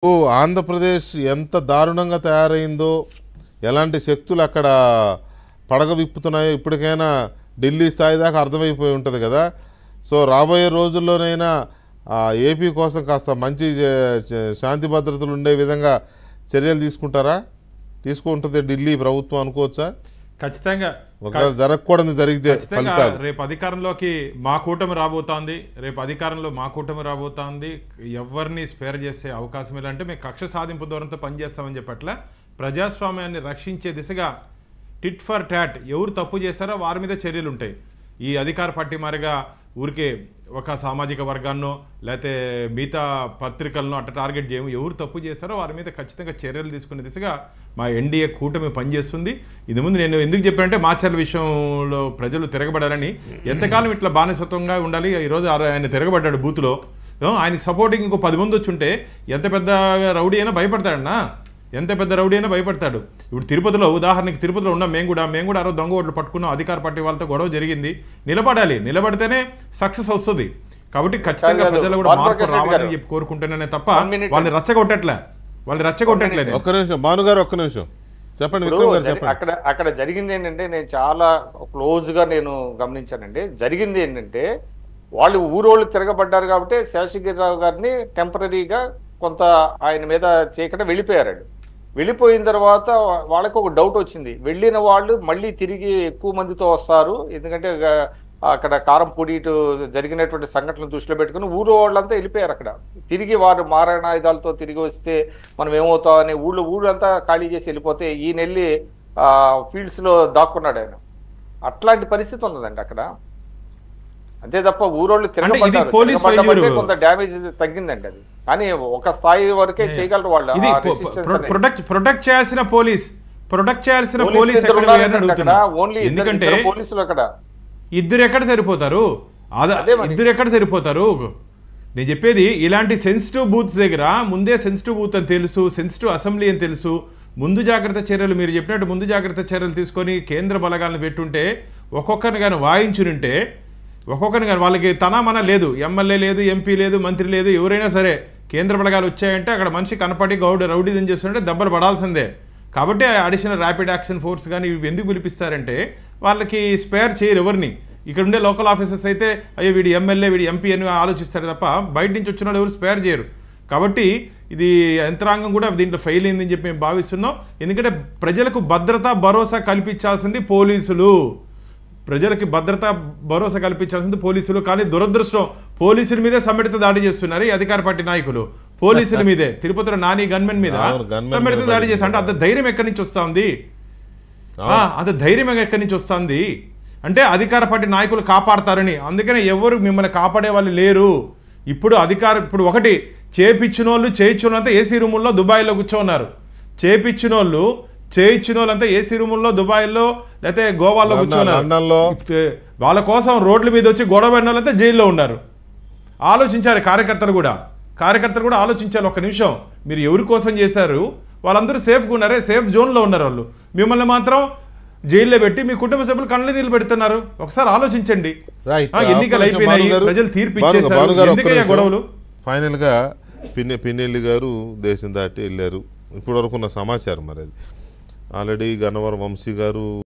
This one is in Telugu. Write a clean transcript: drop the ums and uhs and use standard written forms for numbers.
ఓ ఆంధ్రప్రదేశ్ ఎంత దారుణంగా తయారైందో, ఎలాంటి శక్తులు అక్కడ పడగ విప్పుతున్నాయో ఇప్పటికైనా ఢిల్లీ స్థాయి దాకా అర్థమైపోయి ఉంటుంది కదా. సో రాబోయే రోజుల్లోనైనా ఏపీ కోసం కాస్త మంచి శాంతి భద్రతలు ఉండే విధంగా చర్యలు తీసుకుంటారా? తీసుకుంటుంది ఢిల్లీ ప్రభుత్వం అనుకోవచ్చా? ఖచ్చితంగా ఒకవేళ జరగకూడదు జరిగితే రేపు అధికారంలోకి మా కూటమి రాబోతోంది. రేపు అధికారంలో మా కూటమి రాబోతోంది. ఎవరిని స్పేర్ చేసే అవకాశం ఏంటంటే మేము కక్ష సాధింపు ధోరణితో పనిచేస్తామని చెప్పట్ల ప్రజాస్వామ్యాన్ని రక్షించే దిశగా టిట్ ఫర్ టాట్ ఎవరు తప్పు చేస్తారో వారి మీద చర్యలు ఉంటాయి. ఈ అధికార పార్టీ మారిగా ఊరికే ఒక సామాజిక వర్గాన్నో లేకపోతే మిగతా పత్రికలను అట్ట టార్గెట్ చేయము. ఎవరు తప్పు చేస్తారో వారి మీద ఖచ్చితంగా చర్యలు తీసుకునే దిశగా మా ఎన్డీఏ కూటమి పనిచేస్తుంది. ఇది ముందు నేను ఎందుకు చెప్పానంటే మాచర్ల విషయంలో ప్రజలు తిరగబడాలని. ఎంతకాలం ఇట్లా బానిసత్వంగా ఉండాలి? ఈరోజు ఆయన తిరగబడ్డాడు బూత్లో. ఆయనకి సపోర్టింగ్ ఇంకో 10 మంది వచ్చి ఉంటే ఎంత పెద్ద రౌడీ అయినా భయపడతాడన్నా, ఎంత పెద్ద రౌడీ అయినా భయపడతాడు. ఇప్పుడు తిరుపతిలో ఉదాహరణకి తిరుపతిలో ఉన్నాం మేము కూడా ఆ రోజు దొంగ ఓట్లు పట్టుకున్నాం. అధికార పార్టీ వాళ్ళతో గొడవ జరిగింది. నిలబడాలి, నిలబడితేనే సక్సెస్ వస్తుంది. కాబట్టి ఖచ్చితంగా ప్రజలు కూడా మార్పు రావాలని చెప్పి కోరుకుంటున్నానే తప్ప వాళ్ళని రెచ్చగొట్టట్లే. ఒక్క నిమిషం భానుగారు, ఒక్క నిమిషం చెప్పండి. అక్కడ జరిగింది ఏంటంటే నేను చాలా క్లోజ్గా నేను గమనించానండి. జరిగింది ఏంటంటే వాళ్ళు ఊరోళ్ళు తిరగబడ్డారు కాబట్టి శేషగిరిరావు గారిని టెంపరీగా కొంత ఆయన మీద చేయకుండా వెళ్ళిపోయారండి. వెళ్ళిపోయిన తర్వాత వాళ్ళకి ఒక డౌట్ వచ్చింది. వెళ్ళిన వాళ్ళు మళ్ళీ తిరిగి ఎక్కువ మందితో వస్తారు, ఎందుకంటే అక్కడ కారంపూడి ఇటు జరిగినటువంటి సంఘటనలు దృష్టిలో పెట్టుకుని ఊరు వాళ్ళంతా వెళ్ళిపోయారు. అక్కడ తిరిగి వారు మారణాయుధాలతో తిరిగి వస్తే మనం ఏమవుతామని ఊళ్ళంతా ఖాళీ చేసి వెళ్ళిపోతే ఈయన వెళ్ళి ఫీల్డ్స్లో దాక్కున్నాడు ఆయన. అట్లాంటి పరిస్థితి ఉన్నదండి అక్కడ. అంతే తప్ప ఊరోళ్ళు తిరగబడ్డారు, కొంత డ్యామేజ్ తగ్గిందండి. అది కానీ ఒక స్థాయి వరకే చేయగలరు వాళ్ళు. ప్రొటెక్ట్ చేయాల్సిన పోలీస్ ఓన్లీ ఎందుకంటే పోలీసులు అక్కడ ఇద్దరు ఎక్కడ సరిపోతారు? నేను చెప్పేది ఇలాంటి సెన్సిటివ్ బూత్స్ దగ్గర ముందే సెన్సిటివ్ బూత్ అని తెలుసు, సెన్సిటివ్ అసెంబ్లీ అని తెలుసు. ముందు జాగ్రత్త చర్యలు మీరు చెప్పినట్టు ముందు జాగ్రత్త చర్యలు తీసుకొని కేంద్ర బలగాలను పెట్టుంటే ఒక్కొక్కరిని కానీ వాయించునుంటే వాళ్ళకి తనామన లేదు, ఎమ్మెల్యే లేదు, ఎంపీ లేదు, మంత్రి లేదు, ఎవరైనా సరే కేంద్ర బలగాలు వచ్చాయంటే అక్కడ మనిషి కనపడి రౌడీజం చేస్తుంటే దెబ్బలు పడాల్సిందే. కాబట్టి అడిషనల్ ర్యాపిడ్ యాక్షన్ ఫోర్స్ కానీ ఇవి ఎందుకు పిలిపిస్తారంటే వాళ్ళకి స్పేర్ చేయరు ఎవరిని. ఇక్కడ ఉండే లోకల్ ఆఫీసర్స్ అయితే అయ్యో వీడి ఎమ్మెల్యే వీడి ఎంపీ అని ఆలోచిస్తారు తప్ప బయట నుంచి వచ్చిన వాళ్ళు ఎవరు స్పేర్ చేయరు. కాబట్టి ఇది యంత్రాంగం కూడా దీంట్లో ఫెయిల్ అయిందని చెప్పి మేము భావిస్తున్నాం. ఎందుకంటే ప్రజలకు భరోసా కల్పించాల్సింది పోలీసులు. పోలీసులు కానీ దురదృష్టం పోలీసుల మీదే సమ్మిళిత దాడి చేస్తున్నారు ఈ అధికార పార్టీ నాయకులు. పోలీసుల మీదే తిరుపతిలో నాని గన్మెన్ మీద సమ్మిళిత దాడి చేస్తారు. అంటే అంత ధైర్యం ఎక్కడి నుంచి వస్తుంది? అంటే అధికార పార్టీ నాయకులు కాపాడతారని. అందుకనే ఎవరు మిమ్మల్ని కాపాడే వాళ్ళు లేరు. ఇప్పుడు ఒకటి చేయించిన వాళ్ళంతా ఏసీ రూముల్లో దుబాయ్లో కూర్చోన్నారు. చేయించిన వాళ్ళంతా ఏసీ రూముల్లో దుబాయ్లో లేకపోతే గోవాలో కూర్చున్నారు. వాళ్ళ కోసం రోడ్ల మీద వచ్చి గొడవ పడిన వాళ్ళంతా జైల్లో ఉన్నారు. ఆలోచించారు కార్యకర్తలు కూడా ఆలోచించాలి. ఒక్క నిమిషం, మీరు ఎవరి కోసం చేశారు? వాళ్ళందరూ సేఫ్గా ఉన్నారే, సేఫ్ జోన్లో ఉన్నారు. వాళ్ళు మిమ్మల్ని మాత్రం జైల్లో పెట్టి మీ కుటుంబ సభ్యులు కళ్ళ నీళ్ళు పెడుతున్నారు. ఒకసారి ఆలోచించండి. ఎన్నికలు అయిపోయినాయి, ప్రజలు తీర్పు ఇచ్చేశారు, ఎందుకయ్యా గొడవలు? ఫైనల్ గా పిన్నెల్లి గారు దేశం దాటి వెళ్ళారు. ఇప్పటి వరకు ఉన్న సమాచారం మరి అది ఆల్రెడీ గన్నవరం వంశీ గారు